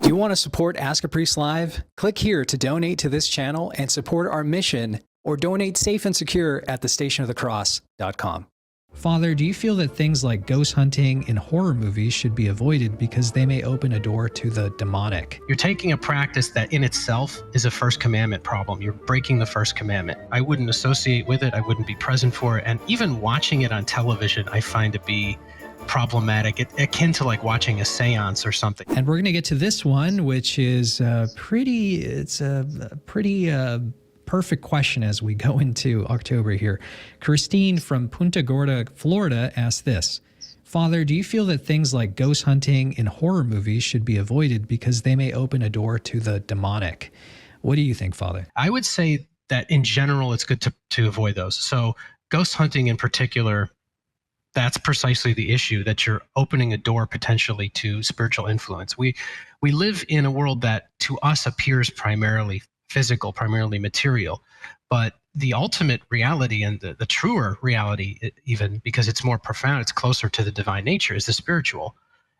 Do you want to support Ask a Priest Live? Click here to donate to this channel and support our mission, or donate safe and secure at thestationofthecross.com. Father, do you feel that things like ghost hunting in horror movies should be avoided because they may open a door to the demonic? You're taking a practice that in itself is a first commandment problem. You're breaking the first commandment. I wouldn't associate with it. I wouldn't be present for it. And even watching it on television, I find to be problematic, akin to like watching a seance or something. And we're going to get to this one, which is a pretty perfect question as we go into October here. Christine from Punta Gorda, Florida asked this: Father, do you feel that things like ghost hunting in horror movies should be avoided because they may open a door to the demonic? What do you think, Father? I would say that in general, it's good to avoid those. So ghost hunting in particular, that's precisely the issue, that you're opening a door potentially to spiritual influence. We live in a world that to us appears primarily physical, primarily material, but the ultimate reality and the truer reality, even because it's more profound, it's closer to the divine nature, is the spiritual.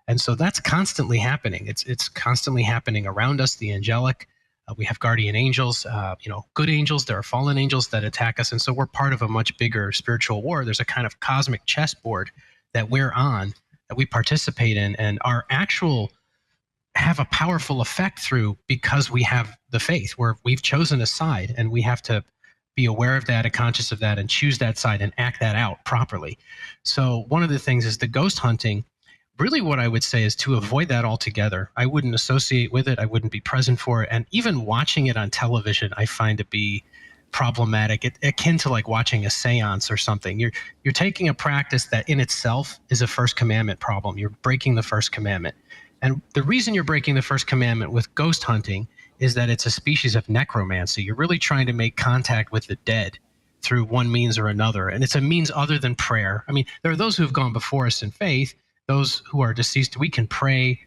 And so that's constantly happening. It's constantly happening around us, the angelic. We have guardian angels, good angels. There are fallen angels that attack us. And so we're part of a much bigger spiritual war. There's a kind of cosmic chessboard that we're on, that we participate in, and our actual have a powerful effect through because we have the faith where we've chosen a side, and we have to be aware of that and conscious of that and choose that side and act that out properly. So one of the things is the ghost hunting. Really what I would say is to avoid that altogether. I wouldn't associate with it. I wouldn't be present for it. And even watching it on television, I find to be problematic, akin to like watching a seance or something. You're taking a practice that in itself is a first commandment problem. You're breaking the first commandment. And the reason you're breaking the first commandment with ghost hunting is that it's a species of necromancy. You're really trying to make contact with the dead through one means or another. And it's a means other than prayer. I mean, there are those who have gone before us in faith. Those who are deceased, we can pray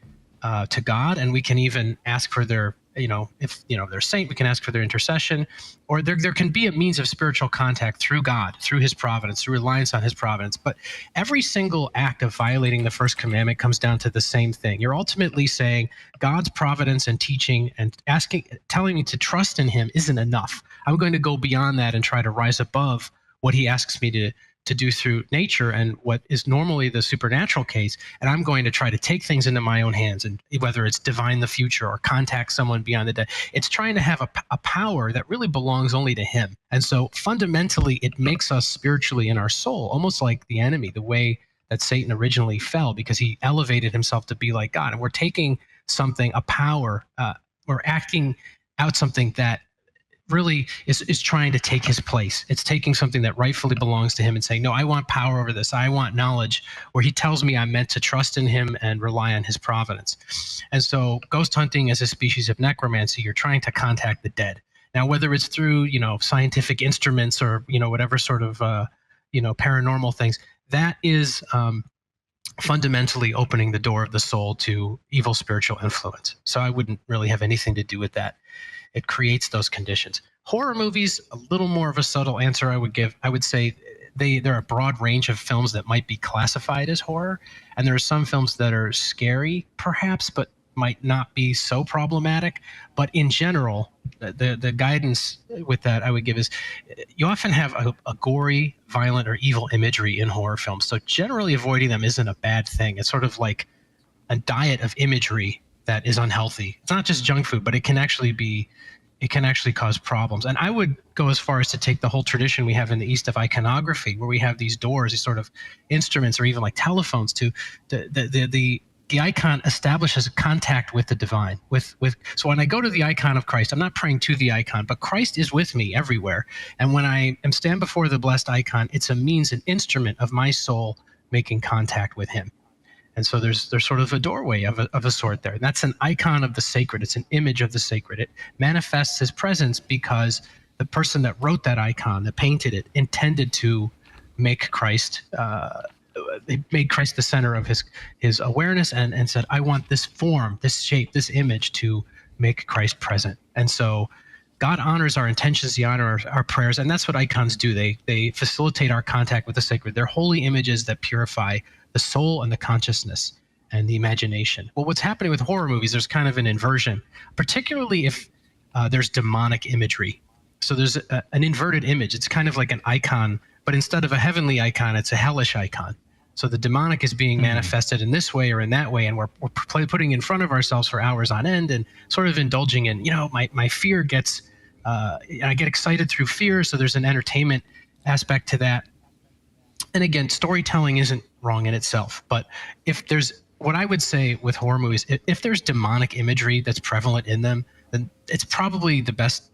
to God, and we can even ask for their, if they're a saint, we can ask for their intercession, or there can be a means of spiritual contact through God, through his providence, through reliance on his providence. But every single act of violating the first commandment comes down to the same thing. You're ultimately saying God's providence and teaching and telling me to trust in him isn't enough. I'm going to go beyond that and try to rise above what he asks me to do through nature and what is normally the supernatural case, and I'm going to try to take things into my own hands, and whether it's divine the future or contact someone beyond the dead, it's trying to have a power that really belongs only to him. And so fundamentally, it makes us spiritually in our soul almost like the enemy, the way that Satan originally fell, because he elevated himself to be like God. And we're taking something, a power, we're acting out something that really is trying to take his place. It's taking something that rightfully belongs to him and saying, no, I want power over this. I want knowledge, where he tells me I'm meant to trust in him and rely on his providence. And so ghost hunting is a species of necromancy. You're trying to contact the dead. Now, whether it's through, scientific instruments or, whatever sort of, paranormal things, that is fundamentally opening the door of the soul to evil spiritual influence. So I wouldn't really have anything to do with that. It creates those conditions. Horror movies, a little more of a subtle answer I would give. I would say there are a broad range of films that might be classified as horror, and there are some films that are scary, perhaps, but might not be so problematic. But in general, the guidance with that I would give is you often have a gory, violent, or evil imagery in horror films. So generally avoiding them isn't a bad thing. It's sort of like a diet of imagery that is unhealthy. It's not just junk food, but it can actually cause problems. And I would go as far as to take the whole tradition we have in the East of iconography, where we have these doors, these sort of instruments, or even like telephones, to the icon establishes contact with the divine. So when I go to the icon of Christ, I'm not praying to the icon, but Christ is with me everywhere. And when I am stand before the blessed icon, it's a means, an instrument of my soul making contact with him. And so there's sort of a doorway of a sort there. And that's an icon of the sacred. It's an image of the sacred. It manifests his presence because the person that wrote that icon, that painted it, intended to make Christ, they made Christ the center of his awareness, and said, I want this form, this shape, this image to make Christ present. And so God honors our intentions, he honors our prayers, and that's what icons do. They facilitate our contact with the sacred. They're holy images that purify the soul and the consciousness. and the imagination. Well, what's happening with horror movies, there's kind of an inversion, particularly if there's demonic imagery. So there's an inverted image. It's kind of like an icon, but instead of a heavenly icon, it's a hellish icon. So the demonic is being manifested in this way or in that way, and we're putting in front of ourselves for hours on end and sort of indulging in, my fear gets, I get excited through fear, so there's an entertainment aspect to that. And again, storytelling isn't wrong in itself, but if there's, what I would say with horror movies, if there's demonic imagery that's prevalent in them, then it's probably the best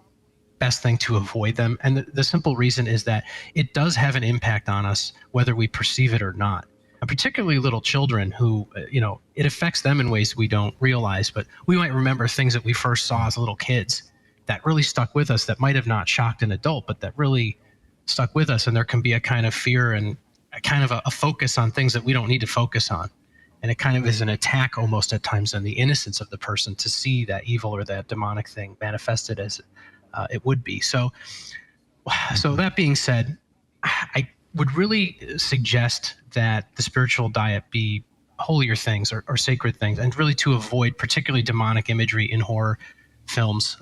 thing to avoid them. And the simple reason is that it does have an impact on us, whether we perceive it or not. And particularly little children who, it affects them in ways we don't realize, but we might remember things that we first saw as little kids that really stuck with us, that might have not shocked an adult, but that really stuck with us. And there can be a kind of fear and a kind of a focus on things that we don't need to focus on. And it kind of is an attack almost at times on the innocence of the person to see that evil or that demonic thing manifested as it would be. So that being said, I would really suggest that the spiritual diet be holier things or sacred things, and really to avoid particularly demonic imagery in horror films.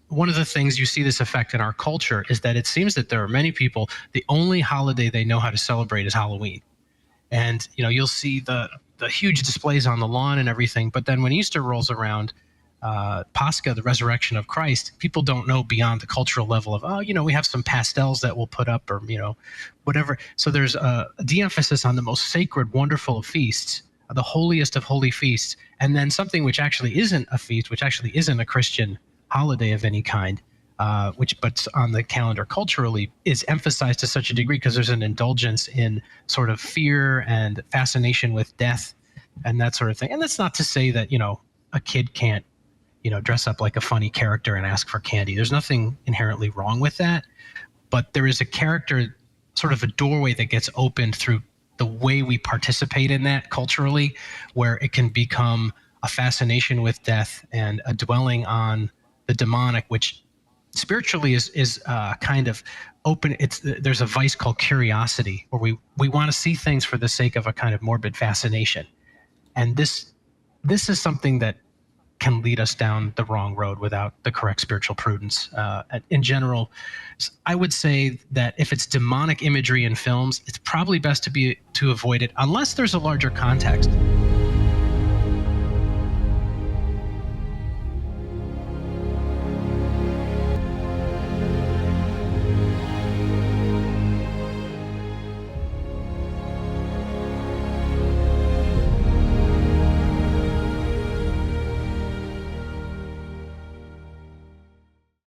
One of the things you see this effect in our culture is that it seems that there are many people, the only holiday they know how to celebrate is Halloween. And, you'll see the huge displays on the lawn and everything. But then when Easter rolls around, Pascha, the resurrection of Christ, people don't know beyond the cultural level of, we have some pastels that we'll put up or, whatever. So there's a de-emphasis on the most sacred, wonderful of feasts, the holiest of holy feasts, and then something which actually isn't a feast, which actually isn't a Christian holiday of any kind, but on the calendar culturally is emphasized to such a degree because there's an indulgence in sort of fear and fascination with death and that sort of thing. And that's not to say that, a kid can't, dress up like a funny character and ask for candy. There's nothing inherently wrong with that, but there is a character, sort of a doorway that gets opened through the way we participate in that culturally, where it can become a fascination with death and a dwelling on the demonic, which spiritually is kind of open. There's a vice called curiosity, where we want to see things for the sake of a kind of morbid fascination. And this is something that can lead us down the wrong road without the correct spiritual prudence. In general, I would say that if it's demonic imagery in films, it's probably best to avoid it unless there's a larger context.